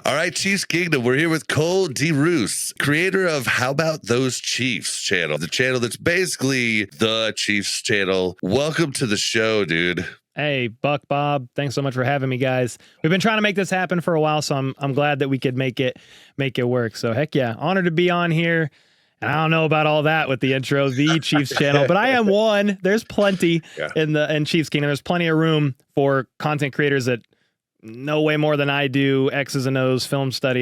All right, Chiefs Kingdom. We're here with Cole DeRoos, creator of How About Those Chiefs channel, the channel that's basically the Chiefs channel. Welcome to the show, dude. Hey, Buck, Bob, thanks so much for having me, guys. We've been trying to make this happen for a while, so I'm glad that we could make it work. So heck yeah, honored to be on here. And I don't know about all that with the intro, the Chiefs channel, but I am one. There's plenty in Chiefs Kingdom. There's plenty of room for content creators that know way more than I do, X's and O's, film study.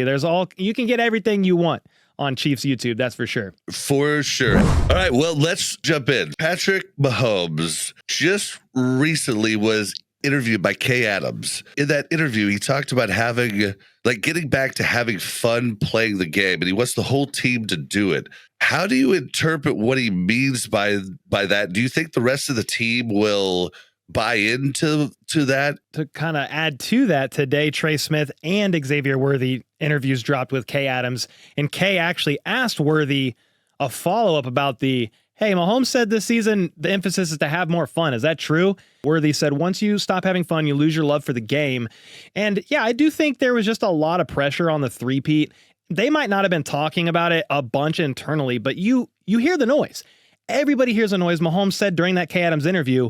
You can get everything you want on Chiefs YouTube, that's for sure. For sure. All right, well, let's jump in. Patrick Mahomes just recently was interviewed by Kay Adams. In that interview, he talked about getting back to having fun playing the game, and he wants the whole team to do it. How do you interpret what he means by that? Do you think the rest of the team will buy into that? To kind of add to that, today Trey Smith and Xavier Worthy interviews dropped with Kay Adams, and Kay actually asked Worthy a follow-up about hey, Mahomes said this season the emphasis is to have more fun. Is that true? Worthy said, once you stop having fun, you lose your love for the game. And yeah, I do think there was just a lot of pressure on the three-peat. They might not have been talking about it a bunch internally, but you hear the noise. Everybody hears the noise. Mahomes said during that Kay Adams interview,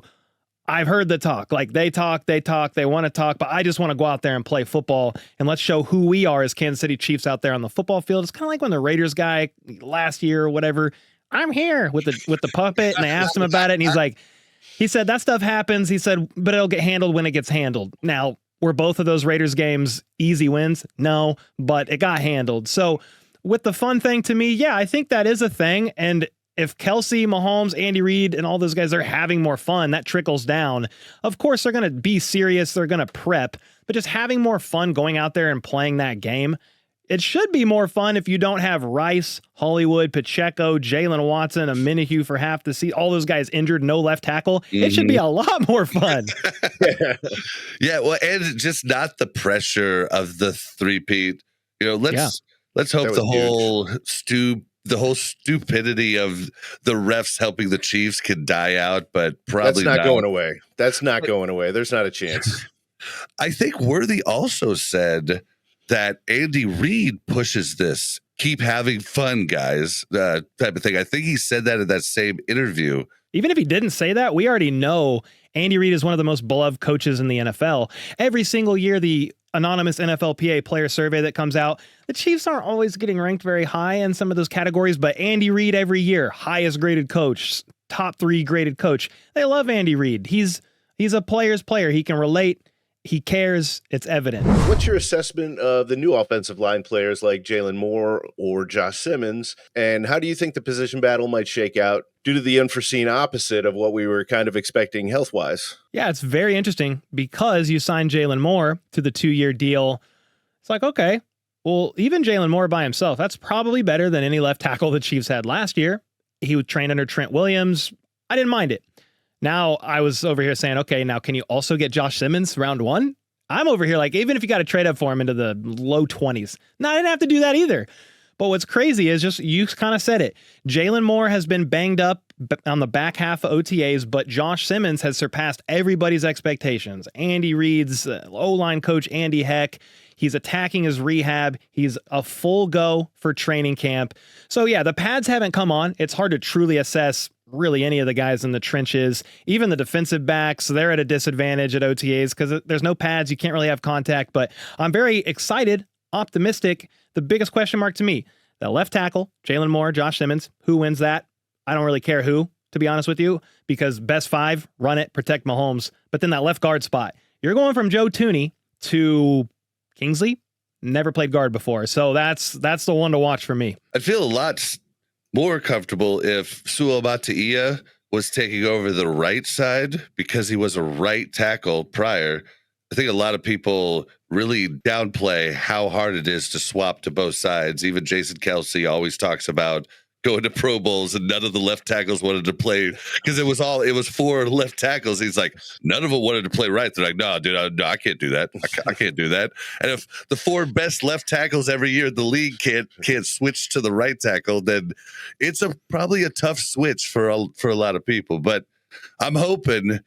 I've heard the talk. Like they want to talk, but I just want to go out there and play football, and let's show who we are as Kansas City Chiefs out there on the football field. It's kind of like when the Raiders guy last year or whatever, I'm here with the puppet, and they asked him about it, and he said that stuff happens. He said, but it'll get handled when it gets handled. Now, were both of those Raiders games easy wins? No, but it got handled. So with the fun thing, to me, yeah, I think that is a thing. And if Kelce, Mahomes, Andy Reid, and all those guys are having more fun, that trickles down. Of course, they're going to be serious. They're going to prep, but just having more fun going out there and playing that game. It should be more fun if you don't have Rice, Hollywood, Pacheco, Jalen Watson, a Minihue for half the season, all those guys injured, no left tackle. Mm-hmm. It should be a lot more fun. Yeah, well, and just not the pressure of the three-peat. Let's hope the whole stupidity of the refs helping the Chiefs can die out, but probably that's not going away. That's not going away. There's not a chance. I think Worthy also said that Andy Reid pushes this keep having fun, guys, type of thing. I think he said that in that same interview. Even if he didn't say that, we already know Andy Reid is one of the most beloved coaches in the NFL. Every single year, the anonymous NFLPA player survey that comes out, the Chiefs aren't always getting ranked very high in some of those categories, but Andy Reid every year, highest graded coach, top 3 graded coach. They love Andy Reid. He's a player's player. He can relate. He cares. It's evident. What's your assessment of the new offensive line players like Jalen Moore or Josh Simmons? And how do you think the position battle might shake out due to the unforeseen opposite of what we were kind of expecting health-wise? Yeah, it's very interesting because you signed Jalen Moore to the 2-year deal. It's like, okay, well, even Jalen Moore by himself, that's probably better than any left tackle the Chiefs had last year. He was trained under Trent Williams. I didn't mind it. Now I was over here saying, okay, now can you also get Josh Simmons round 1? I'm over here like, even if you got to trade up for him into the low 20s. No, I didn't have to do that either. But what's crazy is just, you kind of said it. Jalen Moore has been banged up on the back half of OTAs, but Josh Simmons has surpassed everybody's expectations. Andy Reid's O-line coach, Andy Heck, he's attacking his rehab. He's a full go for training camp. So yeah, the pads haven't come on. It's hard to truly assess really any of the guys in the trenches. Even the defensive backs, they're at a disadvantage at OTAs because there's no pads. You can't really have contact, but I'm very excited, optimistic. The biggest question mark to me, the left tackle, Jalen Moore, Josh Simmons, who wins that? I don't really care who, to be honest with you, because best 5, run it, protect Mahomes. But then that left guard spot, you're going from Joe Thuney to Kingsley, never played guard before. So that's the one to watch for me. I'd feel a lot more comfortable if Suamataia was taking over the right side because he was a right tackle prior. I think a lot of people really downplay how hard it is to swap to both sides. Even Jason Kelce always talks about going to Pro Bowls and none of the left tackles wanted to play because it was 4 left tackles. He's like, none of them wanted to play right. They're like, no, dude, I can't do that. I can't do that. And if the 4 best left tackles every year in the league can't switch to the right tackle, then it's probably a tough switch for a lot of people. But I'm hoping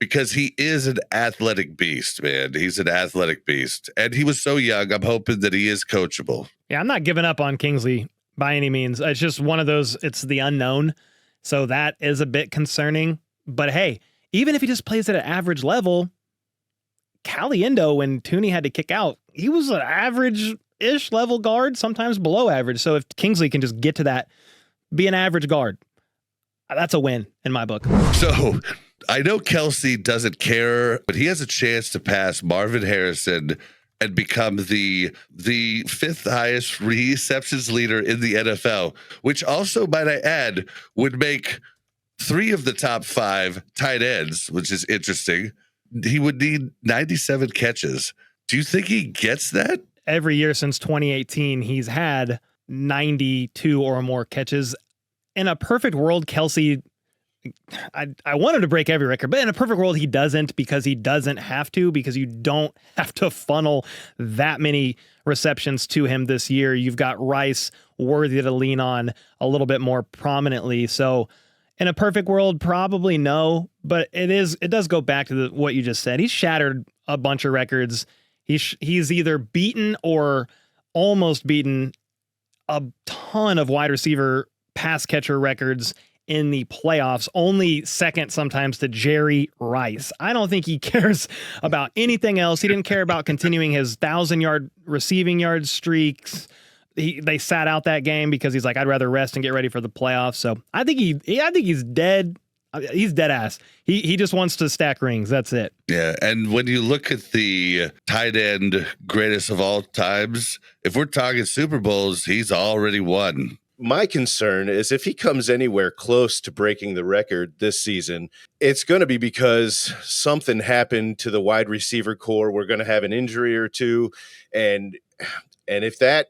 because he is an athletic beast, man. He's an athletic beast. And he was so young. I'm hoping that he is coachable. Yeah, I'm not giving up on Kingsley by any means. It's just one of those, it's the unknown. So that is a bit concerning. But hey, even if he just plays at an average level, Caliendo, when Tooney had to kick out, he was an average-ish level guard, sometimes below average. So if Kingsley can just get to that, be an average guard, that's a win in my book. So I know Kelce doesn't care, but he has a chance to pass Marvin Harrison and become the fifth highest receptions leader in the NFL, which also, might I add, would make 3 of the top 5 tight ends, which is interesting. He would need 97 catches. Do you think he gets that? Every year since 2018, he's had 92 or more catches. In a perfect world, Kelce, I want him to break every record, but in a perfect world, he doesn't, because he doesn't have to, because you don't have to funnel that many receptions to him this year. You've got Rice, Worthy to lean on a little bit more prominently. So in a perfect world, probably no, but it does go back to what you just said. He's shattered a bunch of records. He's either beaten or almost beaten a ton of wide receiver pass catcher records in the playoffs, only second sometimes to Jerry Rice. I don't think he cares about anything else. He didn't care about continuing his 1,000-yard receiving yard streaks. They sat out that game because he's like, I'd rather rest and get ready for the playoffs. So I think he's dead. He's dead ass. He just wants to stack rings. That's it. Yeah. And when you look at the tight end greatest of all times, if we're talking Super Bowls, he's already won. My concern is if he comes anywhere close to breaking the record this season, it's going to be because something happened to the wide receiver core. We're going to have an injury or two. And if that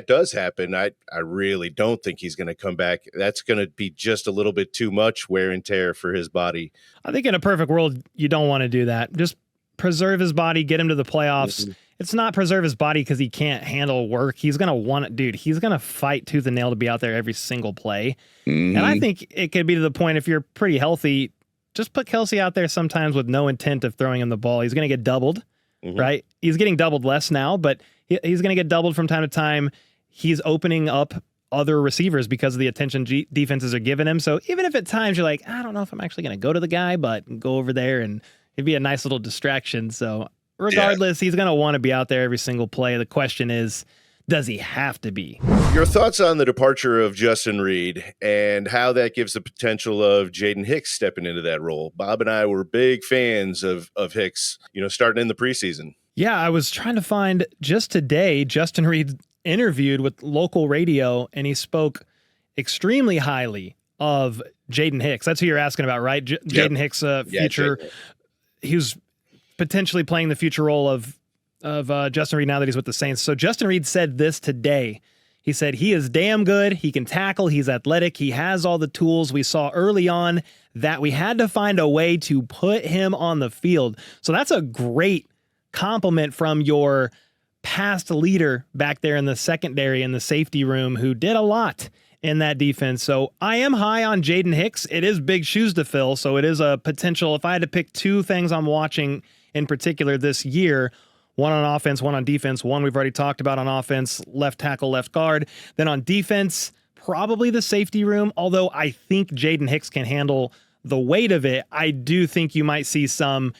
does happen, I really don't think he's going to come back. That's going to be just a little bit too much wear and tear for his body. I think in a perfect world, you don't want to do that. Just preserve his body, get him to the playoffs. Mm-hmm. It's not preserve his body because he can't handle work. He's going to want it, dude. He's going to fight tooth and nail to be out there every single play. Mm-hmm. And I think it could be to the point, if you're pretty healthy, just put Kelce out there sometimes with no intent of throwing him the ball. He's going to get doubled, right? He's getting doubled less now, but he's going to get doubled from time to time. He's opening up other receivers because of the attention defenses are giving him. So even if at times you're like, I don't know if I'm actually going to go to the guy, but go over there and it'd be a nice little distraction. So regardless, he's going to want to be out there every single play. The question is, does he have to be? Your thoughts on the departure of Justin Reid and how that gives the potential of Jaden Hicks stepping into that role? Bob and I were big fans of Hicks, starting in the preseason. Yeah, I was trying to find just today, Justin Reid interviewed with local radio, and he spoke extremely highly of Jaden Hicks. That's who you're asking about, right? Jaden Hicks' future. He was potentially playing the future role of Justin Reid now that he's with the Saints. So Justin Reid said this today. He said, he is damn good. He can tackle. He's athletic. He has all the tools. We saw early on that we had to find a way to put him on the field. So that's a great compliment from your past leader back there in the secondary, in the safety room, who did a lot in that defense. So I am high on Jaden Hicks. It is big shoes to fill. So it is a potential. If I had to pick 2 things I'm watching in particular this year, one on offense, one on defense. One we've already talked about on offense, left tackle, left guard. Then on defense, probably the safety room, although I think Jaden Hicks can handle the weight of it. I do think you might see some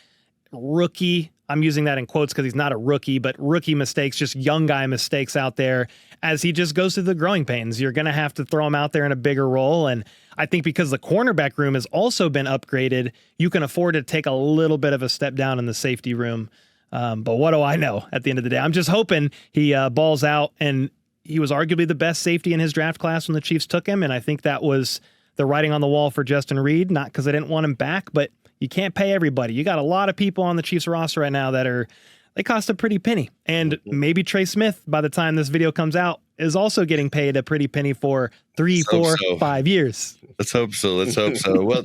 rookie, I'm using that in quotes because he's not a rookie, but rookie mistakes, just young guy mistakes out there as he just goes through the growing pains. You're going to have to throw him out there in a bigger role. And I think because the cornerback room has also been upgraded, you can afford to take a little bit of a step down in the safety room. But what do I know at the end of the day? I'm just hoping he balls out, and he was arguably the best safety in his draft class when the Chiefs took him. And I think that was the writing on the wall for Justin Reid, not because I didn't want him back, but you can't pay everybody. You got a lot of people on the Chiefs roster right now that they cost a pretty penny. And maybe Trey Smith, by the time this video comes out, is also getting paid a pretty penny for 3, 4, 5 years. Let's hope so. Let's hope so. Well,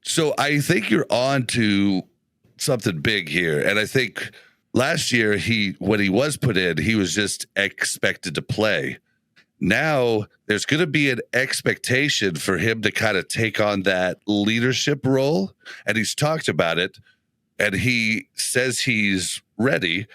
so I think you're on to something big here. And I think last year, when he was put in, he was just expected to play. Now there's going to be an expectation for him to kind of take on that leadership role. And he's talked about it. and he says he's ready,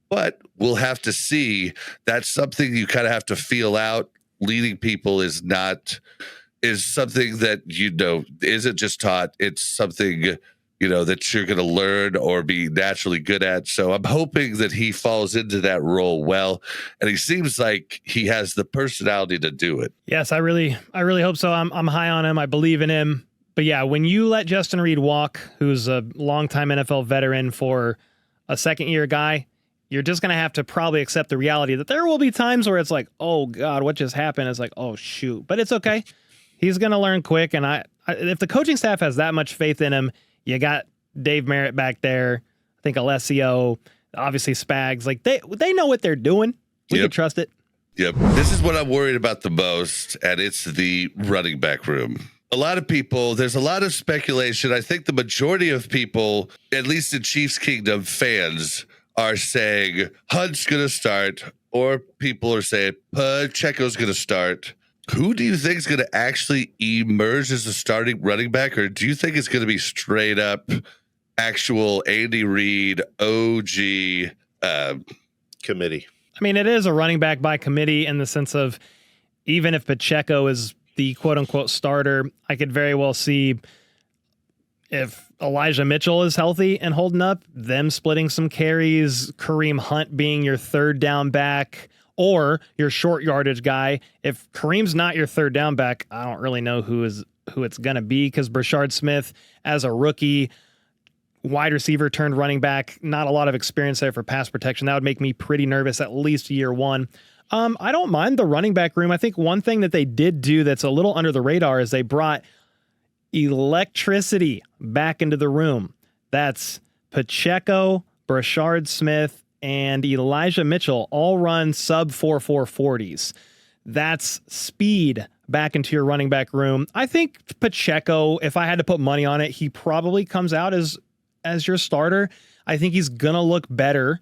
but we'll have to see. That's something you kind of have to feel out. Leading people is something that, isn't just taught. It's something, that you're going to learn or be naturally good at. So I'm hoping that he falls into that role well. And he seems like he has the personality to do it. Yes, I really hope so. I'm high on him. I believe in him. But yeah, when you let Justin Reed walk, who's a longtime NFL veteran, for a second-year guy, you're just going to have to probably accept the reality that there will be times where it's like, oh, God, what just happened? It's like, oh, shoot. But it's okay. He's going to learn quick. And if the coaching staff has that much faith in him, you got Dave Merritt back there, I think Alessio, obviously Spags. Like, they know what they're doing. We can trust it. Yep. This is what I'm worried about the most, and it's the running back room. A lot of people, there's a lot of speculation. I think the majority of people, at least in Chiefs Kingdom fans, are saying Hunt's going to start, or people are saying Pacheco's going to start. Who do you think is going to actually emerge as a starting running back, or do you think it's going to be straight up actual Andy Reid OG committee? I mean, it is a running back by committee in the sense of, even if Pacheco is the quote-unquote starter, I could very well see, if Elijah Mitchell is healthy and holding up, them splitting some carries, Kareem Hunt being your third down back or your short yardage guy. If Kareem's not your third down back, I don't really know who it's going to be, because Brashard Smith, as a rookie, wide receiver turned running back, not a lot of experience there for pass protection. That would make me pretty nervous, at least year one. I don't mind the running back room. I think one thing that they did do that's a little under the radar is they brought electricity back into the room. That's Pacheco, Brashard Smith, and Elijah Mitchell all run sub 4.40s. That's speed back into your running back room. I think Pacheco, if I had to put money on it, he probably comes out as your starter. I think he's going to look better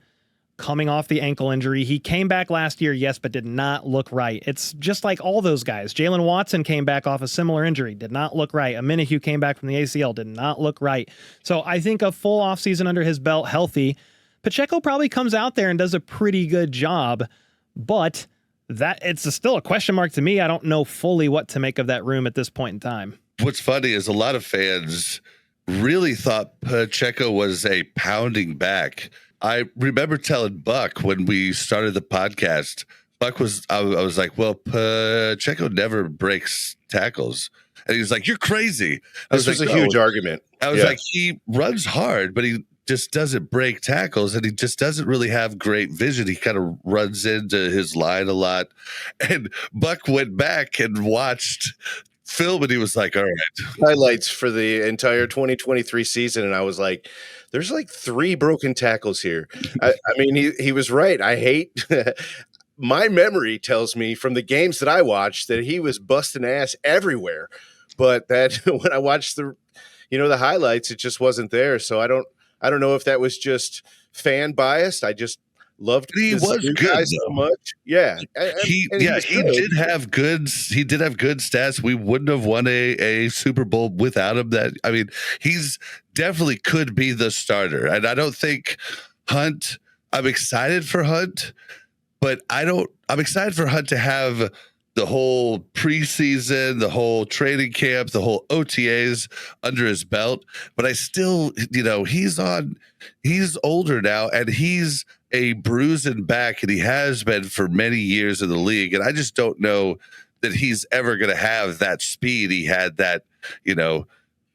coming off the ankle injury. He came back last year, yes, but did not look right. It's just like all those guys. Jalen Watson came back off a similar injury, did not look right. Aminihu came back from the ACL, did not look right. So I think a full offseason under his belt, healthy, Pacheco probably comes out there and does a pretty good job, but it's still a question mark to me. I don't know fully what to make of that room at this point in time. What's funny is a lot of fans really thought Pacheco was a pounding back. I remember telling Buck when we started the podcast, I was like, well, Pacheco never breaks tackles. And he was like, you're crazy. This was a huge argument. I was like, he runs hard, but he just doesn't break tackles, and he just doesn't really have great vision. He kind of runs into his line a lot. And Buck went back and watched film, and he was like, all right. Highlights for the entire 2023 season, and I was like, there's like 3 broken tackles here. I mean, he was right. I hate my memory tells me from the games that I watched that he was busting ass everywhere. But that when I watched the highlights, it just wasn't there. So I don't know if that was just fan biased. I just loved he was good guy so much. Yeah. He did have good stats. We wouldn't have won a Super Bowl without him. He's definitely could be the starter. And I don't think Hunt, I'm excited for Hunt, but I'm excited for Hunt to have the whole preseason, the whole training camp, the whole OTAs under his belt. But I still, he's older now, and he's a bruising back, and he has been for many years in the league. And I just don't know that he's ever going to have that speed he had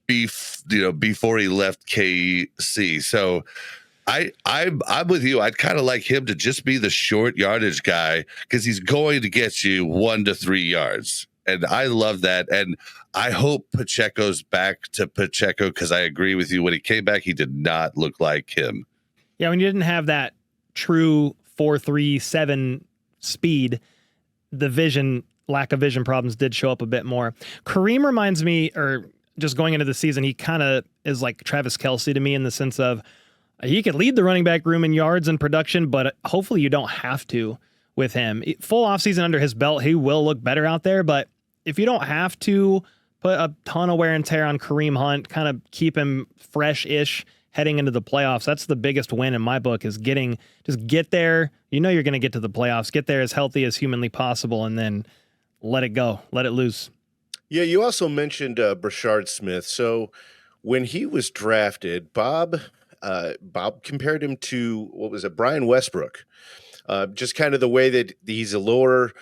before he left KC. So I'm with you. I'd kind of like him to just be the short yardage guy, because he's going to get you 1 to 3 yards. And I love that. And I hope Pacheco's back to Pacheco, because I agree with you. When he came back, he did not look like him. Yeah, when you didn't have that true 4.37 speed, the lack of vision problems did show up a bit more. Kareem reminds me, or just going into the season, he kind of is like Travis Kelce to me, in the sense of he could lead the running back room in yards and production, but hopefully you don't have to with him. Full offseason under his belt, he will look better out there, but if you don't have to put a ton of wear and tear on Kareem Hunt, kind of keep him fresh-ish heading into the playoffs. That's the biggest win in my book, is just get there. You know you're going to get to the playoffs. Get there as healthy as humanly possible, and then let it go. Let it loose. Yeah, you also mentioned Brashard Smith. So when he was drafted, Bob compared him to, what was it, Brian Westbrook. Just kind of the way that he's a lower,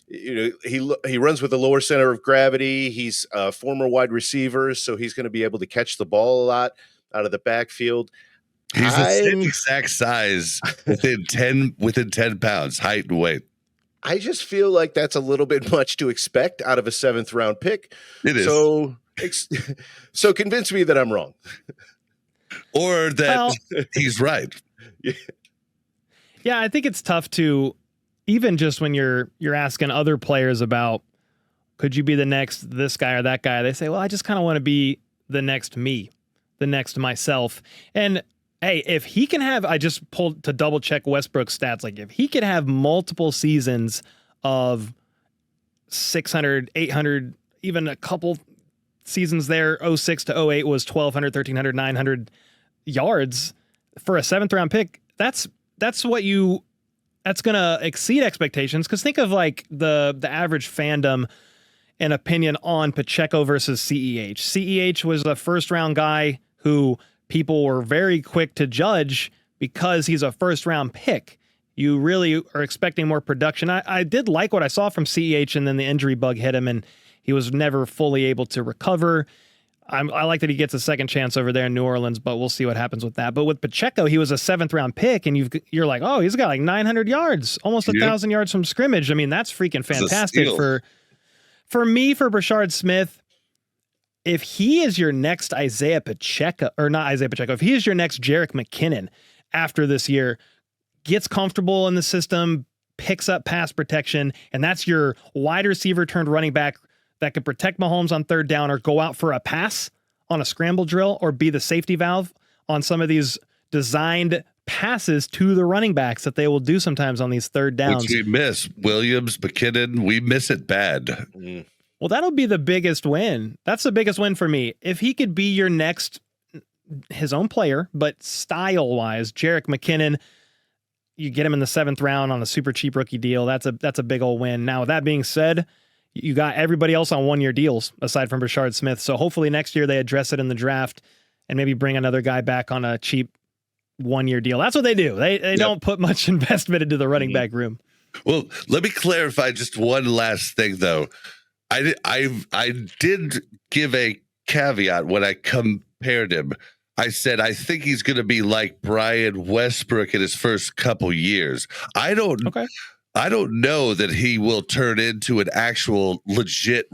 he runs with a lower center of gravity. He's a former wide receiver, so he's going to be able to catch the ball a lot out of the backfield. He's the same exact size within 10 pounds, height and weight. I just feel like that's a little bit much to expect out of a 7th round pick. It is. So convince me that I'm wrong. Or that he's right. Yeah, I think it's tough to, even just when you're asking other players about, could you be the next this guy or that guy? They say, well, I just kind of want to be the next me, the next myself. And hey, if he can have, I just pulled to double check Westbrook's stats. Like if he could have multiple seasons of 600, 800, even a couple seasons there, 06 to 08 was 1,200, 1,300, 900 yards for a 7th round pick. That's going to exceed expectations. Cause think of like the average fandom and opinion on Pacheco versus CEH. CEH was a 1st round guy who people were very quick to judge because he's a 1st round pick. You really are expecting more production. I did like what I saw from CEH, and then the injury bug hit him and he was never fully able to recover. I like that he gets a second chance over there in New Orleans, but we'll see what happens with that. But with Pacheco, he was a 7th round pick, and you're like, oh, he's got like 900 yards, almost 1,000 yards from scrimmage. I mean, that's freaking fantastic for me, for Brashard Smith. If he is your next Isaiah Pacheco, or not Isaiah Pacheco, if he is your next Jerick McKinnon after this year, gets comfortable in the system, picks up pass protection, and that's your wide receiver turned running back that could protect Mahomes on 3rd down or go out for a pass on a scramble drill or be the safety valve on some of these designed passes to the running backs that they will do sometimes on these 3rd downs. Which we miss. Williams, McKinnon, we miss it bad. Mm. Well, that'll be the biggest win. That's the biggest win for me. If he could be your next, his own player, but style-wise, Jerick McKinnon, you get him in the 7th round on a super cheap rookie deal. That's a big old win. Now, with that being said, you got everybody else on 1-year deals aside from Brashard Smith. So hopefully next year they address it in the draft and maybe bring another guy back on a cheap 1-year deal. That's what they do. They don't put much investment into the running back room. Well, let me clarify just one last thing though. I did give a caveat when I compared him. I said, I think he's going to be like Brian Westbrook in his first couple years. I don't know that he will turn into an actual legit,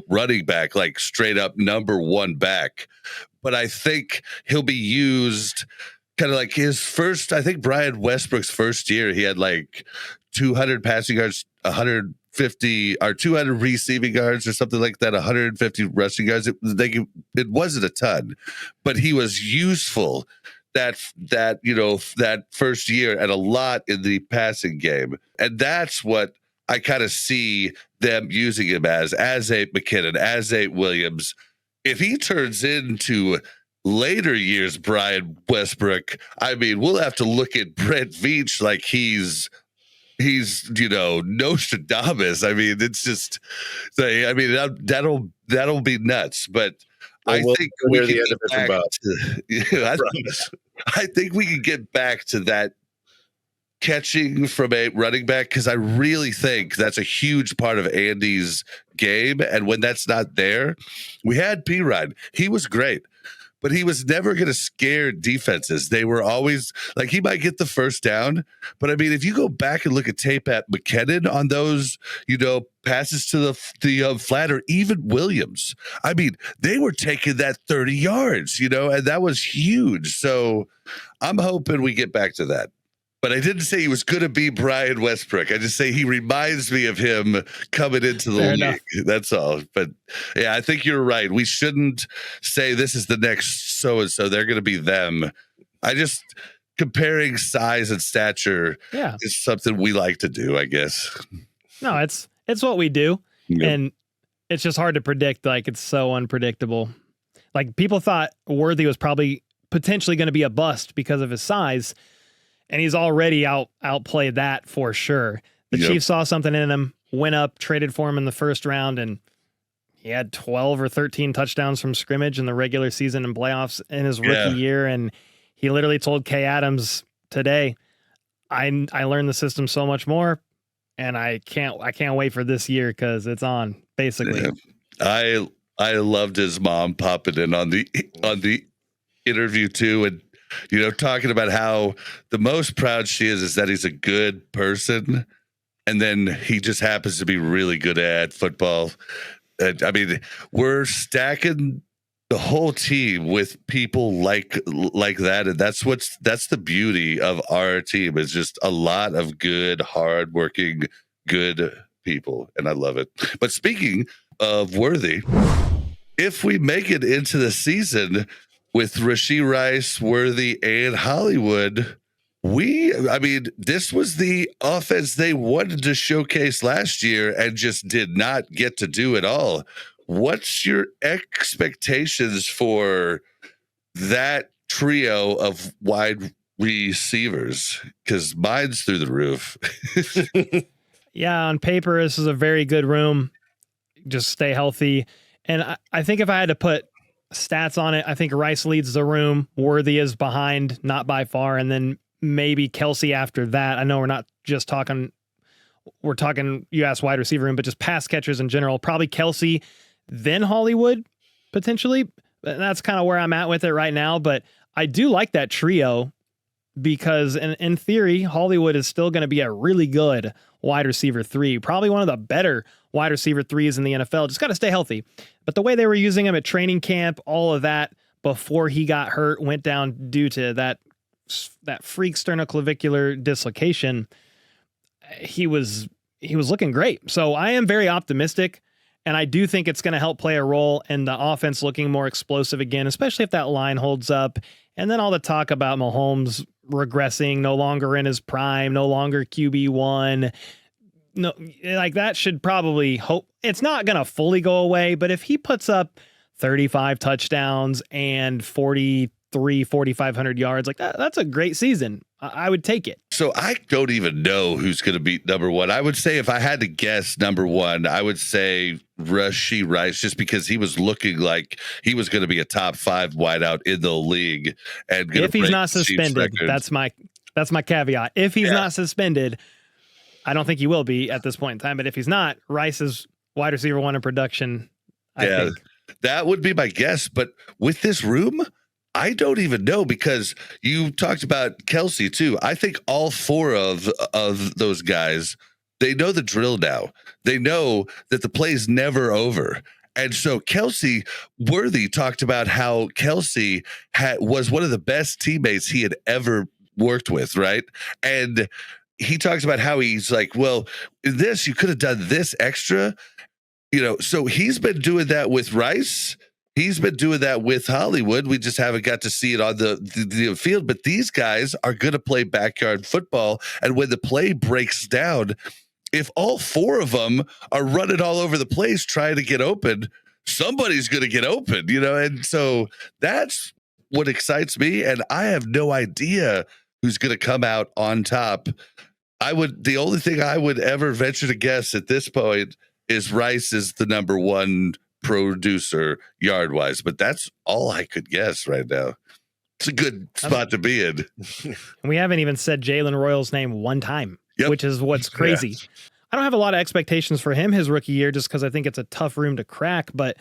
running back, like straight up number 1 back. But I think he'll be used kind of like his first. I think Brian Westbrook's first year, he had like 200 passing yards, 150 or 200 receiving yards or something like that, 150 rushing yards. It wasn't a ton, but he was useful that first year and a lot in the passing game. And that's what I kind of see them using him as a McKinnon, as a Williams. If he turns into later years Brian Westbrook, I mean, we'll have to look at Brett Veach like he's Nostradamus. I mean, it's just, that'll be nuts. But I think we can get back I think we can get back to that catching from a running back, because I really think that's a huge part of Andy's game. And when that's not there, we had P-Rod. He was great, but he was never going to scare defenses. They were always like, he might get the first down, but I mean, if you go back and look at tape at McKinnon on those, passes to the flat, or even Williams, I mean, they were taking that 30 yards, and that was huge. So I'm hoping we get back to that. But I didn't say he was going to be Brian Westbrook. I just say he reminds me of him coming into the league. Enough. That's all. But yeah, I think you're right. We shouldn't say this is the next so-and-so. They're going to be them. Comparing size and stature is something we like to do, I guess. No, it's what we do. Yep. And it's just hard to predict. Like, it's so unpredictable. Like, people thought Worthy was probably potentially going to be a bust because of his size. And he's already outplayed that for sure. The Chiefs saw something in him, went up, traded for him in the first round, and he had 12 or 13 touchdowns from scrimmage in the regular season and playoffs in his rookie year. And he literally told Kay Adams today, I learned the system so much more, and I can't wait for this year because it's on, basically. Yeah. I loved his mom popping in on the interview too, and talking about how the most proud she is that he's a good person, and then he just happens to be really good at football. I mean, we're stacking the whole team with people like that, and that's the beauty of our team, is just a lot of good, hardworking, good people, and I love it. But speaking of Worthy, if we make it into the season with Rashee Rice, Worthy, and Hollywood, this was the offense they wanted to showcase last year and just did not get to do it all. What's your expectations for that trio of wide receivers? Because mine's through the roof. Yeah, on paper, this is a very good room. Just stay healthy. And I think if I had to put stats on it, I think Rice leads the room. Worthy is behind, not by far. And then maybe Kelce after that. I know we're not just talking, you asked wide receiver room, but just pass catchers in general. Probably Kelce, then Hollywood, potentially. That's kind of where I'm at with it right now. But I do like that trio because in theory, Hollywood is still going to be a really good wide receiver 3, probably one of the better wide receiver 3s in the NFL. Just got to stay healthy. But the way they were using him at training camp, all of that before he got hurt, went down due to that freak sternoclavicular dislocation, he was looking great. So I am very optimistic, and I do think it's going to help play a role in the offense looking more explosive again, especially if that line holds up. And then all the talk about Mahomes regressing, no longer in his prime, no longer QB1. No, like that should probably hope it's not going to fully go away, but if he puts up 35 touchdowns and 4,500 yards, like that's a great season. I would take it. So I don't even know who's going to beat number one. I would say if I had to guess number one, I would say Rashee Rice, just because he was looking like he was going to be a top 5 wideout in the league. And if he's not suspended, that's my caveat. If he's not suspended, I don't think he will be at this point in time. But if he's not, Rice is wide receiver 1 in production, I think. That would be my guess. But with this room, I don't even know, because you talked about Kelce too. I think all 4 of those guys, they know the drill now. They know that the play's never over. And so Kelce, Worthy talked about how Kelce was one of the best teammates he had ever worked with, right? And he talks about how he's like, well, this, you could have done this extra, so he's been doing that with Rice. He's been doing that with Hollywood. We just haven't got to see it on the field. But these guys are going to play backyard football. And when the play breaks down, if all 4 of them are running all over the place trying to get open, somebody's going to get open, And so that's what excites me. And I have no idea who's going to come out on top. The only thing I would ever venture to guess at this point is Rice is the number 1 producer yard wise, but that's all I could guess right now. It's a good spot to be in. We haven't even said Jalen Royal's name one time, which is what's crazy. Yeah. I don't have a lot of expectations for him his rookie year, just because I think it's a tough room to crack. But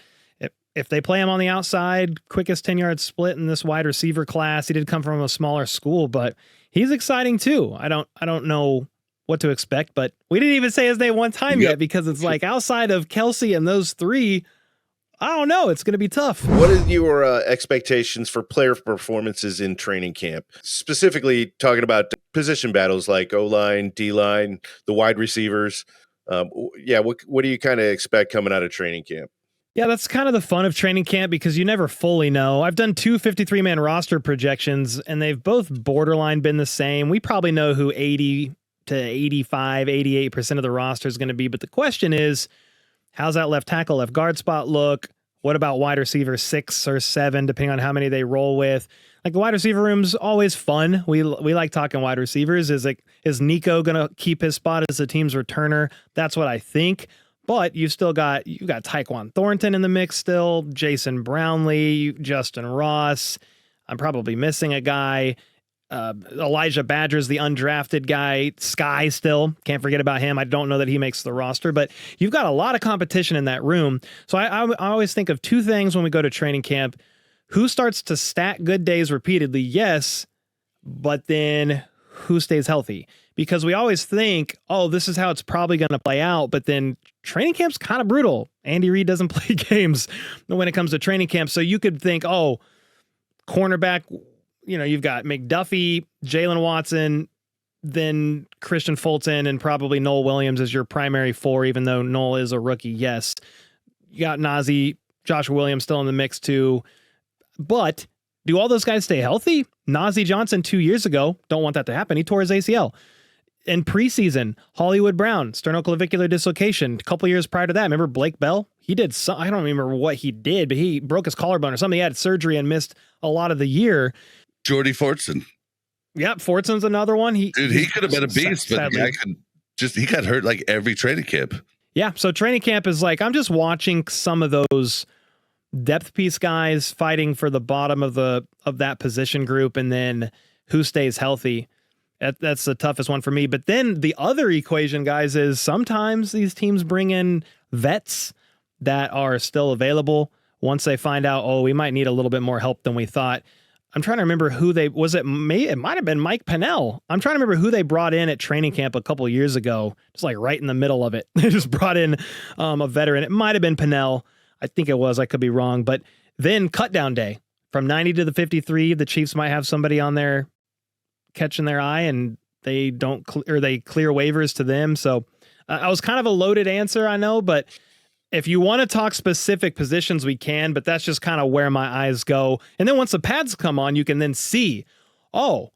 if they play him on the outside, quickest 10-yard split in this wide receiver class, he did come from a smaller school, but he's exciting too. I don't know what to expect, but we didn't even say his name one time yet, because it's like outside of Kelce and those 3, I don't know. It's going to be tough. What are your expectations for player performances in training camp? Specifically talking about position battles like O-line, D-line, the wide receivers. What do you kind of expect coming out of training camp? Yeah, that's kind of the fun of training camp, because you never fully know. I've done 2 53-man roster projections, and they've both borderline been the same. We probably know who 80 to 85, 88% of the roster is going to be. But the question is, how's that left tackle, left guard spot look? What about wide receiver 6 or 7, depending on how many they roll with? Like the wide receiver room's always fun. We like talking wide receivers. Is Nico going to keep his spot as the team's returner? That's what I think. But you got Tyquan Thornton in the mix still, Jason Brownlee, Justin Ross. I'm probably missing a guy. Elijah Badger's the undrafted guy. Sky still. Can't forget about him. I don't know that he makes the roster, but you've got a lot of competition in that room. So I always think of two things when we go to training camp. Who starts to stack good days repeatedly? Yes, but then who stays healthy? Because we always think, oh, this is how it's probably going to play out, but then training camp's kind of brutal. Andy Reid doesn't play games when it comes to training camp. So you could think, oh, cornerback, you've got McDuffie, Jalen Watson, then Christian Fulton, and probably Noel Williams as your primary 4, even though Noel is a rookie. Yes. You got Najee, Joshua Williams still in the mix too. But do all those guys stay healthy? Najee Johnson 2 years ago, don't want that to happen. He tore his ACL. In preseason, Hollywood Brown, sternoclavicular dislocation. A couple years prior to that, remember Blake Bell? He did some, I don't remember what he did, but he broke his collarbone or something. He had surgery and missed a lot of the year. Jordy Fortson. Yep, Fortson's another one. He could have been a beast, but the guy he got hurt like every training camp. Yeah, so training camp is like, I'm just watching some of those depth piece guys fighting for the bottom of that position group, and then who stays healthy. That's the toughest one for me. But then the other equation, guys, is sometimes these teams bring in vets that are still available once they find out, oh, we might need a little bit more help than we thought. I'm trying to remember it might have been Mike Pennell. I'm trying to remember who they brought in at training camp a couple years ago, just like right in the middle of it. They just brought in a veteran. It might have been Pennell. I think it was. I could be wrong. But then cut down day from 90 to the 53, the Chiefs might have somebody on there catching their eye, and they they clear waivers to them. So I was kind of a loaded answer, I know, but if you want to talk specific positions, we can, but that's just kind of where my eyes go. And then once the pads come on, you can then see, oh,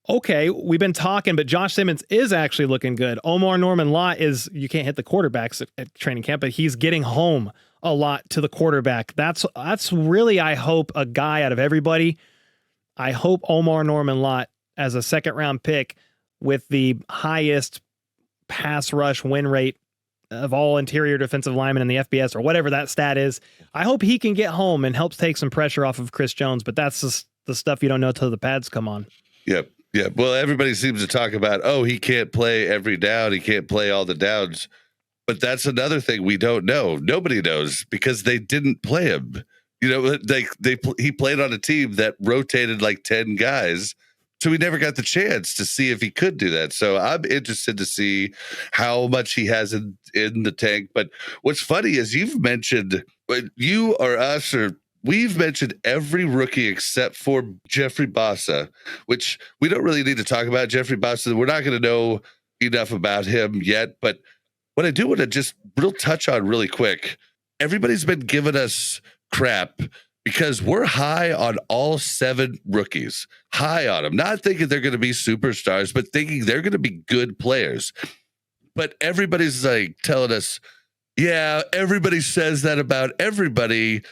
okay, we've been talking, but Josh Simmons is actually looking good. Omar Norman Lott you can't hit the quarterbacks at training camp, but he's getting home a lot to the quarterback. That's really, I hope, a guy out of everybody. I hope Omar Norman Lott as a second round pick with the highest pass rush win rate of all interior defensive linemen in the FBS or whatever that stat is. I hope he can get home and helps take some pressure off of Chris Jones, but that's just the stuff you don't know till the pads come on. Yep. Yeah. Well, everybody seems to talk about, oh, he can't play every down. He can't play all the downs. But that's another thing we don't know. Nobody knows because they didn't play him. He played on a team that rotated like 10 guys. So we never got the chance to see if he could do that. So I'm interested to see how much he has in the tank. But what's funny is you've mentioned, you or us or we've mentioned every rookie except for Jeffrey Bossa, which we don't really need to talk about Jeffrey Bossa. We're not going to know enough about him yet. But what I do want to just touch on really quick, everybody's been giving us crap because we're high on all 7 rookies, high on them, not thinking they're going to be superstars, but thinking they're going to be good players. But everybody's like telling us, yeah, everybody says that about everybody.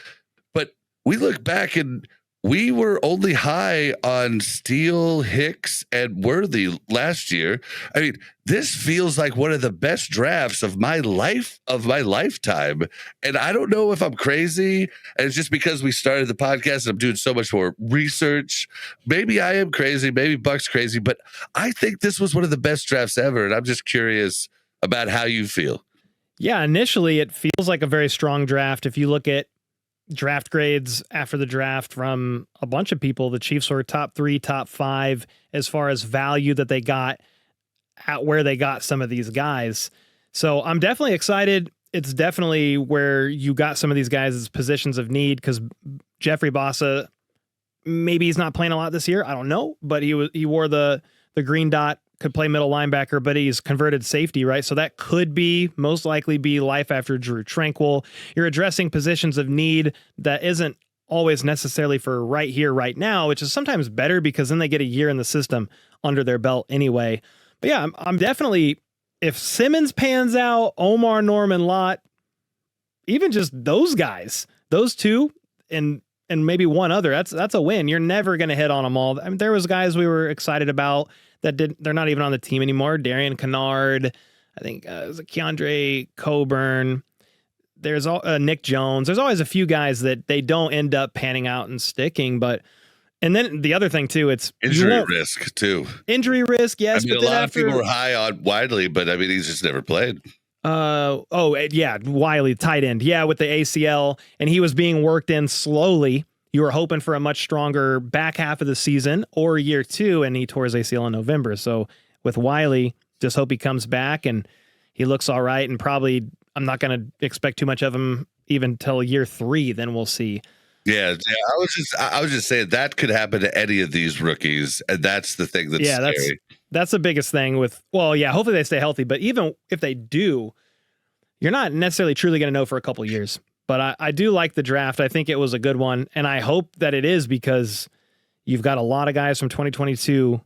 But we look back and we were only high on Steele, Hicks, and Worthy last year. I mean, this feels like one of the best drafts of my lifetime. And I don't know if I'm crazy. And it's just because we started the podcast and I'm doing so much more research. Maybe I am crazy. Maybe Buck's crazy. But I think this was one of the best drafts ever. And I'm just curious about how you feel. Yeah, initially it feels like a very strong draft. If you look at draft grades after the draft from a bunch of people, the Chiefs were top 3, top 5 as far as value that they got at where they got some of these guys. So I'm definitely excited. It's definitely where you got some of these guys as positions of need, because Jeffrey Bossa, maybe he's not playing a lot this year. I don't know, but he wore the green dot, could play middle linebacker, but he's converted safety, right? So that could most likely be life after Drew Tranquil. You're addressing positions of need that isn't always necessarily for right here, right now, which is sometimes better because then they get a year in the system under their belt anyway. But yeah, I'm definitely, if Simmons pans out, Omar Norman Lott, even just those guys, those two and maybe one other, that's a win. You're never going to hit on them all. I mean, there was guys we were excited about they're not even on the team anymore. Darian Kennard, I think it was Keandre Coburn. There's Nick Jones. There's always a few guys that they don't end up panning out and sticking. But and then the other thing too, it's injury risk too. Injury risk, yes. I mean, but a lot of people were high on Wiley, but I mean, he's just never played. Wiley, tight end, with the ACL, and he was being worked in slowly. You were hoping for a much stronger back half of the season or year 2, and he tore his ACL in November. So with Wiley, just hope he comes back and he looks all right, and probably I'm not going to expect too much of him even till year 3. Then we'll see. Yeah. I was just saying that could happen to any of these rookies, and that's the thing that's scary. That's the biggest thing with. Well, yeah, hopefully they stay healthy, but even if they do, you're not necessarily truly going to know for a couple of years. But I do like the draft. I think it was a good one, and I hope that it is, because you've got a lot of guys from 2022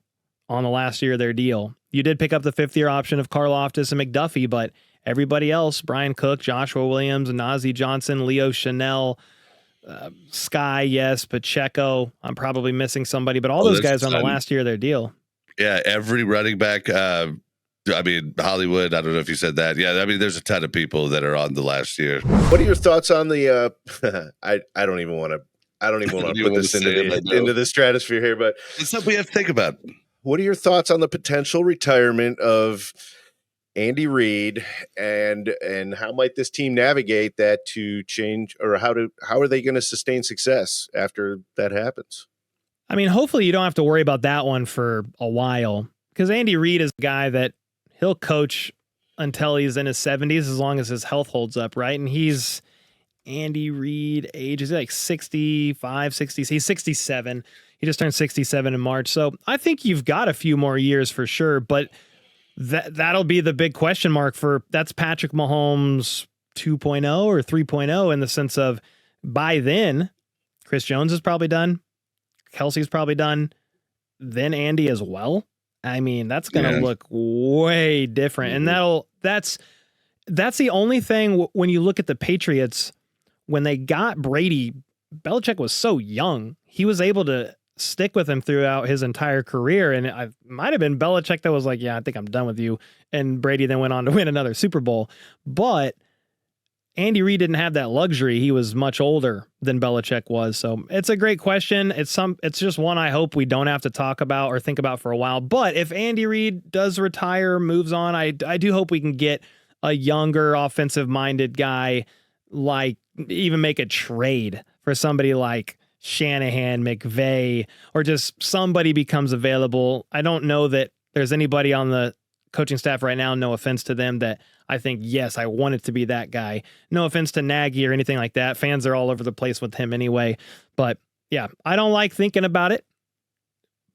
on the last year of their deal. You did pick up the 5th-year option of Karlaftis and McDuffie, but everybody else, Brian Cook, Joshua Williams, Najee Johnson, Leo Chanel, Sky, yes, Pacheco. I'm probably missing somebody, but all those guys are on the last year of their deal. Yeah, every running back. I mean, Hollywood. I don't know if you said that. Yeah, I mean, there's a ton of people that are on the last year. What are your thoughts on the? I don't even want to. I don't even want to put this into the stratosphere here, but it's something we have to think about. What are your thoughts on the potential retirement of Andy Reid, and how might this team navigate that to change, or how are they going to sustain success after that happens? I mean, hopefully you don't have to worry about that one for a while, because Andy Reid is a guy that he'll coach until he's in his 70s, as long as his health holds up, right? And he's Andy Reid age is like 65, 60. He's 67. He just turned 67 in March. So I think you've got a few more years for sure, but that'll be the big question mark that's Patrick Mahomes 2.0 or 3.0, in the sense of by then, Chris Jones is probably done. Kelce's probably done. Then Andy as well. I mean, that's going to look way different. And that's the only thing when you look at the Patriots, when they got Brady, Belichick was so young. He was able to stick with him throughout his entire career. And it might have been Belichick that was like, yeah, I think I'm done with you. And Brady then went on to win another Super Bowl. But Andy Reid didn't have that luxury. He was much older than Belichick was. So it's a great question. It's just one I hope we don't have to talk about or think about for a while. But if Andy Reid does retire, moves on, I do hope we can get a younger offensive-minded guy, like even make a trade for somebody like Shanahan, McVay, or just somebody becomes available. I don't know that there's anybody on the coaching staff right now, no offense to them, that I think, yes, I want it to be that guy. No offense to Nagy or anything like that. Fans are all over the place with him anyway. But yeah, I don't like thinking about it,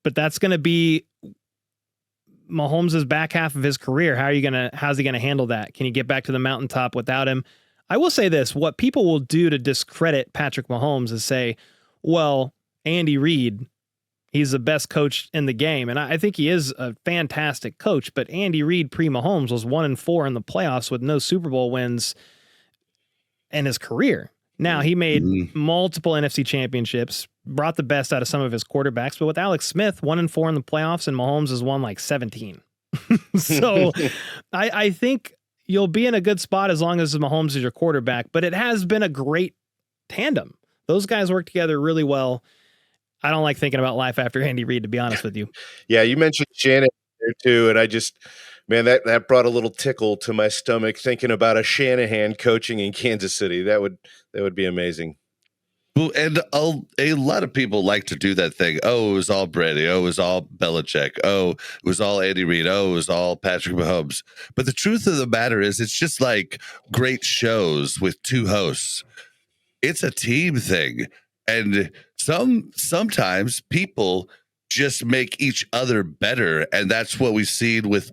but that's going to be Mahomes' back half of his career. How's he going to handle that? Can he get back to the mountaintop without him? I will say this, what people will do to discredit Patrick Mahomes is say, well, Andy Reid, he's the best coach in the game. And I think he is a fantastic coach, but Andy Reid pre-Mahomes was 1-4 in the playoffs with no Super Bowl wins in his career. Now, he made multiple NFC championships, brought the best out of some of his quarterbacks, but with Alex Smith, 1-4 in the playoffs, and Mahomes has won like 17. So I think you'll be in a good spot as long as Mahomes is your quarterback, but it has been a great tandem. Those guys work together really well. I don't like thinking about life after Andy Reid, to be honest with you. Yeah, you mentioned Shanahan there too, and I just, man, that brought a little tickle to my stomach thinking about a Shanahan coaching in Kansas City. That would be amazing. Well, and a lot of people like to do that thing. Oh, it was all Brady. Oh, it was all Belichick. Oh, it was all Andy Reid. Oh, it was all Patrick Mahomes. But the truth of the matter is, it's just like great shows with two hosts. It's a team thing. And sometimes people just make each other better. And that's what we've seen with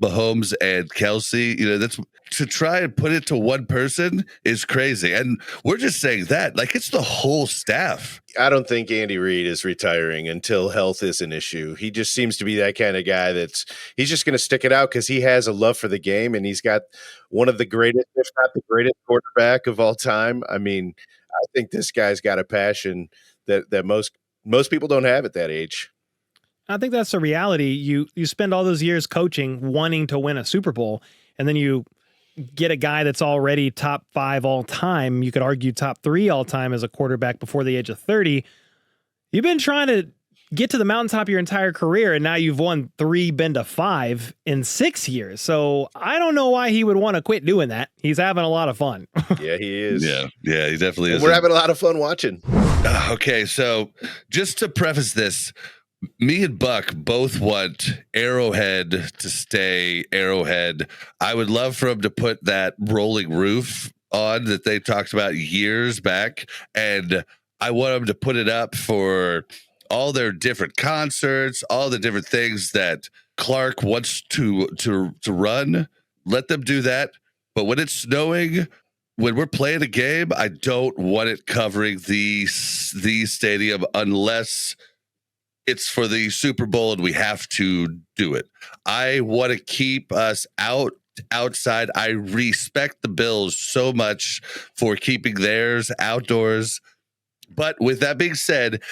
Mahomes and Kelce. You know, that's to try and put it to one person is crazy. And we're just saying that like it's the whole staff. I don't think Andy Reid is retiring until health is an issue. He just seems to be that kind of guy he's just going to stick it out because he has a love for the game, and he's got one of the greatest, if not the greatest quarterback of all time. I mean, I think this guy's got a passion that most people don't have at that age. I think that's the reality. You spend all those years coaching, wanting to win a Super Bowl, and then you get a guy that's already top 5 all time. You could argue top 3 all time as a quarterback before the age of 30. You've been trying to get to the mountaintop your entire career, and now you've won 3, been to 5 in 6 years. So I don't know why he would want to quit doing that. He's having a lot of fun. Yeah, he is. Yeah, he definitely is. We're having a lot of fun watching. Okay, so just to preface this, me and Buck both want Arrowhead to stay Arrowhead. I would love for him to put that rolling roof on that they talked about years back, and I want him to put it up for all their different concerts, all the different things that Clark wants to run. Let them do that. But when it's snowing, when we're playing a game, I don't want it covering the stadium unless it's for the Super Bowl and we have to do it. I want to keep us outside. I respect the Bills so much for keeping theirs outdoors. But with that being said,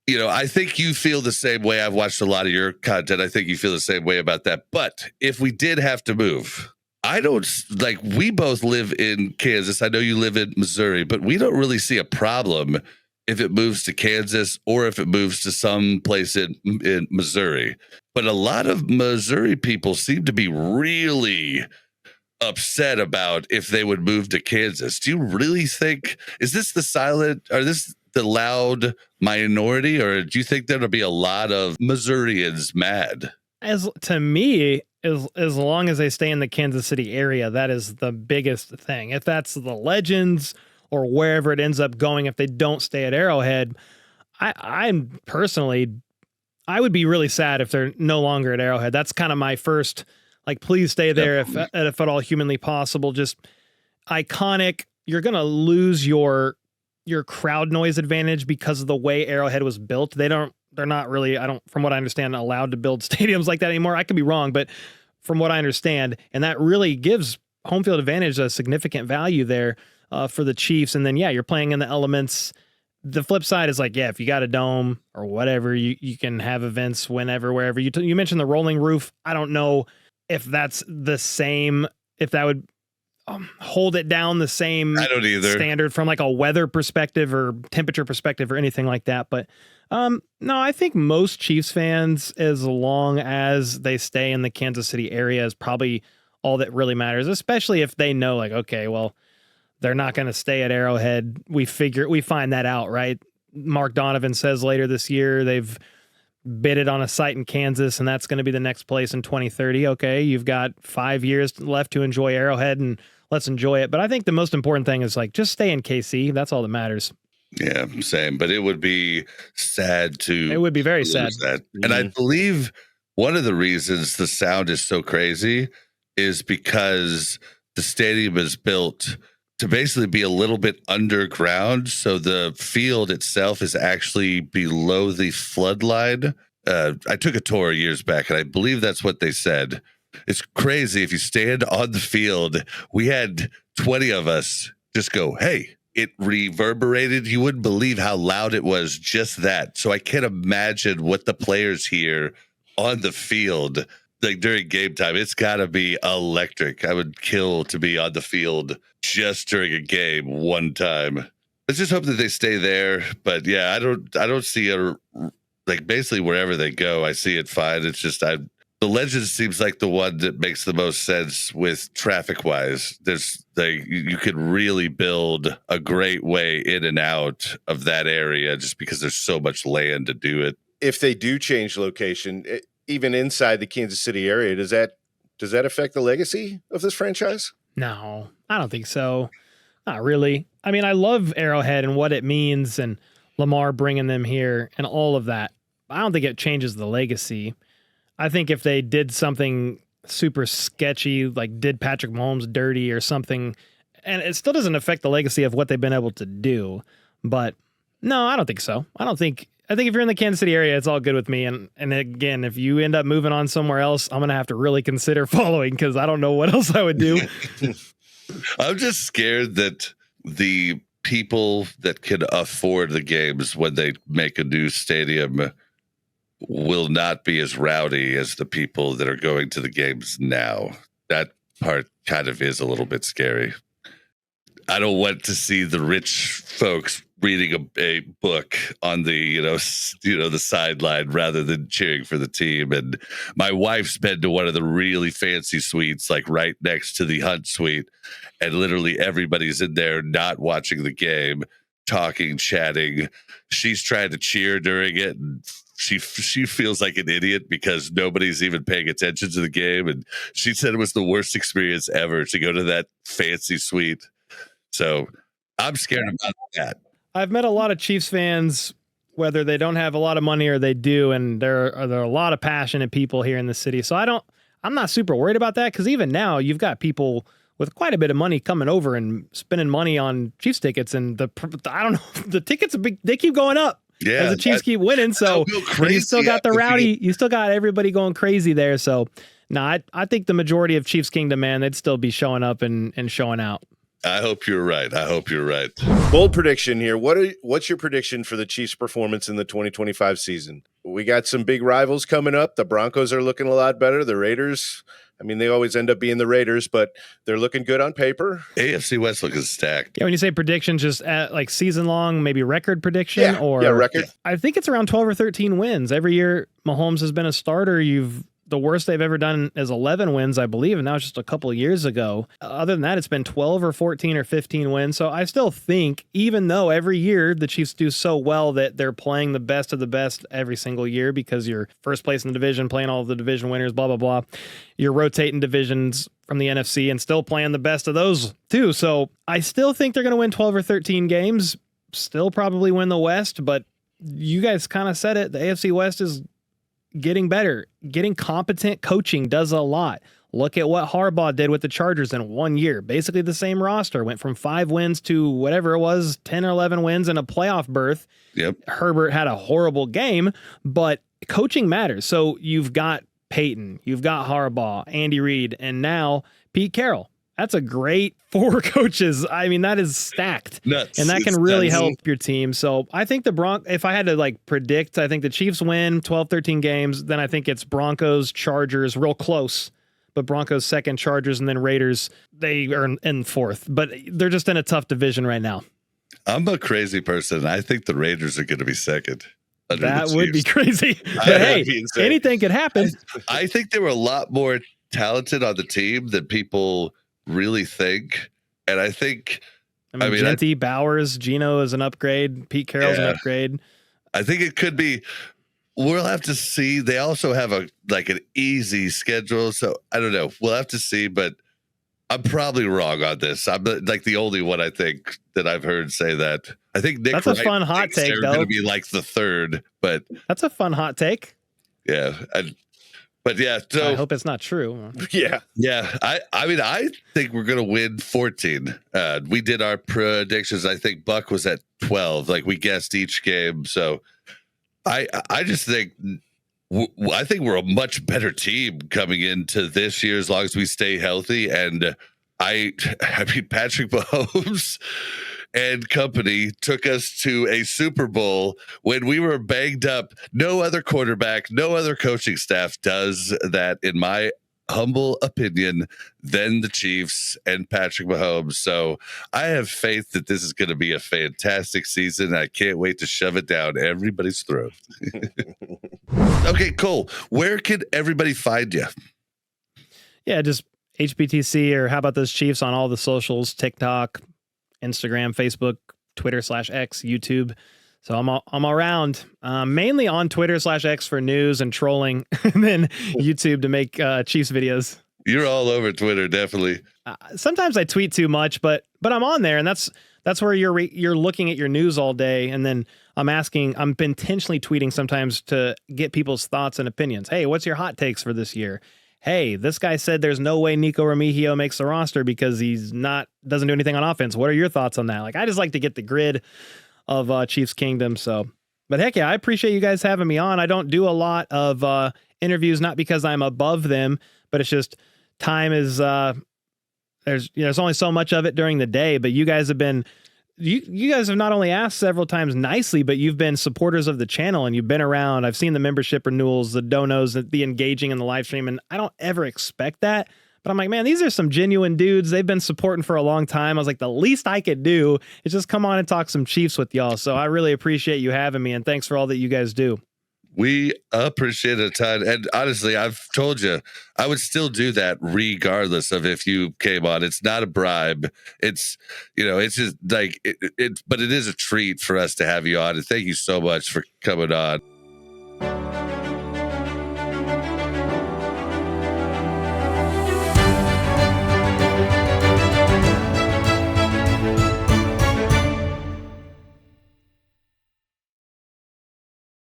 I think you feel the same way. I've watched a lot of your content. I think you feel the same way about that. But if we did have to move, we both live in Kansas. I know you live in Missouri, but we don't really see a problem if it moves to Kansas or if it moves to some place in Missouri. But a lot of Missouri people seem to be really upset about if they would move to Kansas. Do you really think, is this the silent, or this the loud minority, or do you think there'll be a lot of Missourians mad? To me, as long as they stay in the Kansas City area, that is the biggest thing. If that's the Legends or wherever it ends up going, if they don't stay at Arrowhead, I'm personally, I would be really sad if they're no longer at Arrowhead. That's kind of my first, please stay there if at all humanly possible. Just iconic. You're going to lose your crowd noise advantage because of the way Arrowhead was built. They're not really, from what I understand, allowed to build stadiums like that anymore. I could be wrong, but from what I understand, and that really gives home field advantage a significant value there for the Chiefs. And then, you're playing in the elements. The flip side is if you got a dome or whatever, you can have events whenever, wherever. You mentioned the rolling roof. I don't know if that's the same, if that would hold it down the same I don't either. Standard from a weather perspective or temperature perspective or anything like that. But no, I think most Chiefs fans, as long as they stay in the Kansas City area, is probably all that really matters, especially if they know okay, well, they're not going to stay at Arrowhead. We find that out, right? Mark Donovan says later this year they've bid it on a site in Kansas, and that's going to be the next place in 2030. Okay, you've got 5 years left to enjoy Arrowhead, and let's enjoy it. But I think the most important thing is just stay in KC. That's all that matters. Yeah, same. But it would be sad to. It would be very sad. That. And I believe one of the reasons the sound is so crazy is because the stadium is built to basically be a little bit underground. So the field itself is actually below the flood line. I took a tour years back, and I believe that's what they said. It's crazy. If you stand on the field, we had 20 of us just go, hey, it reverberated. You wouldn't believe how loud it was, just that. So I can't imagine what the players hear on the field during game time. It's got to be electric. I would kill to be on the field just during a game one time. Let's just hope that they stay there. But I don't see basically wherever they go, I see it fine. It's just the Legends seems like the one that makes the most sense with traffic wise. You could really build a great way in and out of that area just because there's so much land to do it. If they do change location, even inside the Kansas City area, does that affect the legacy of this franchise? No, I don't think so. Not really. I mean, I love Arrowhead and what it means and Lamar bringing them here and all of that. I don't think it changes the legacy. I think if they did something super sketchy, did Patrick Mahomes dirty or something, and it still doesn't affect the legacy of what they've been able to do. But no, I don't think so. I think if you're in the Kansas City area, it's all good with me. And again, if you end up moving on somewhere else, I'm going to have to really consider following because I don't know what else I would do. I'm just scared that the people that can afford the games when they make a new stadium will not be as rowdy as the people that are going to the games now. That part kind of is a little bit scary. I don't want to see the rich folks reading a book on the the sideline rather than cheering for the team. And my wife's been to one of the really fancy suites, like right next to the Hunt suite, and literally everybody's in there not watching the game, talking, chatting. She's trying to cheer during it, and she feels like an idiot because nobody's even paying attention to the game. And she said it was the worst experience ever to go to that fancy suite. So I'm scared about that. I've met a lot of Chiefs fans, whether they don't have a lot of money or they do, and there are a lot of passionate people here in the city. So I'm not super worried about that, because even now you've got people with quite a bit of money coming over and spending money on Chiefs tickets, and I don't know, the tickets they keep going up. Yeah, as the Chiefs keep winning. So you still got the rowdy, you still got everybody going crazy there. So I think the majority of Chiefs Kingdom, man, they'd still be showing up and showing out. I hope you're right. Bold prediction here. What's your prediction for the Chiefs' performance in the 2025 season? We got some big rivals coming up. The Broncos are looking a lot better. The Raiders, I mean, they always end up being the Raiders, but they're looking good on paper. AFC West looking stacked. Yeah, when you say prediction, just at like season long, maybe record prediction, record. I think it's around 12 or 13 wins. Every year Mahomes has been a starter. The worst they've ever done is 11 wins, I believe, and that was just a couple of years ago. Other than that, it's been 12 or 14 or 15 wins. So I still think, even though every year the Chiefs do so well that they're playing the best of the best every single year, because you're first place in the division, playing all of the division winners, blah, blah, blah. You're rotating divisions from the NFC and still playing the best of those too. So I still think they're going to win 12 or 13 games, still probably win the West, but you guys kind of said it. The AFC West is getting better. Getting competent coaching does a lot. Look at what Harbaugh did with the Chargers in 1 year. Basically the same roster. Went from 5 wins to whatever it was, 10 or 11 wins and a playoff berth. Yep. Herbert had a horrible game, but coaching matters. So you've got Peyton, you've got Harbaugh, Andy Reid, and now Pete Carroll. That's a great 4 coaches. I mean, that is stacked. Nuts. And that can really help your team. So I think if I had to predict, I think the Chiefs win 12, 13 games. Then I think it's Broncos, Chargers, real close. But Broncos second, Chargers, and then Raiders, they are in fourth. But they're just in a tough division right now. I'm a crazy person. I think the Raiders are going to be second. That would be crazy. But hey, anything could happen. I think they were a lot more talented on the team than people really think. And I think Genty, Bowers, Geno is an upgrade, Pete Carroll's an upgrade. I think it could be. We'll have to see. They also have an easy schedule, so I don't know. We'll have to see, but I'm probably wrong on this. I'm the only one I think that I've heard say that. I think Nick That's a fun hot take, though. Going to be the third, but that's a fun hot take. Yeah. But yeah, so I hope it's not true. Yeah. I think we're gonna win 14. We did our predictions. I think Buck was at 12. We guessed each game. So I just think we're a much better team coming into this year as long as we stay healthy. And I mean, Patrick Mahomes and company took us to a Super Bowl when we were banged up. No other quarterback, no other coaching staff does that, in my humble opinion, than the Chiefs and Patrick Mahomes. So I have faith that this is going to be a fantastic season. I can't wait to shove it down everybody's throat. Okay, Cole, where can everybody find you? Yeah, just HBTC, or how about those Chiefs on all the socials, TikTok, Instagram, Facebook, Twitter/X, YouTube. So I'm around, mainly on Twitter/X for news and trolling, and then YouTube to make Chiefs videos. You're all over Twitter, definitely. Sometimes I tweet too much, but I'm on there, and that's where you're looking at your news all day, and then I'm intentionally tweeting sometimes to get people's thoughts and opinions. Hey, what's your hot takes for this year? Hey, this guy said there's no way Nico Remigio makes the roster because doesn't do anything on offense. What are your thoughts on that? I just like to get the grid of Chiefs Kingdom. So, but heck yeah, I appreciate you guys having me on. I don't do a lot of interviews, not because I'm above them, but it's just time is there's only so much of it during the day, but you guys have been you guys have not only asked several times nicely, but you've been supporters of the channel and you've been around. I've seen the membership renewals, the donos, the engaging in the live stream, and I don't ever expect that. But I'm like, man, these are some genuine dudes. They've been supporting for a long time. I was like, the least I could do is just come on and talk some Chiefs with y'all. So I really appreciate you having me, and thanks for all that you guys do. We appreciate it a ton. And honestly, I've told you, I would still do that regardless of if you came on. It's not a bribe. It's, it's just like, but it is a treat for us to have you on. And thank you so much for coming on.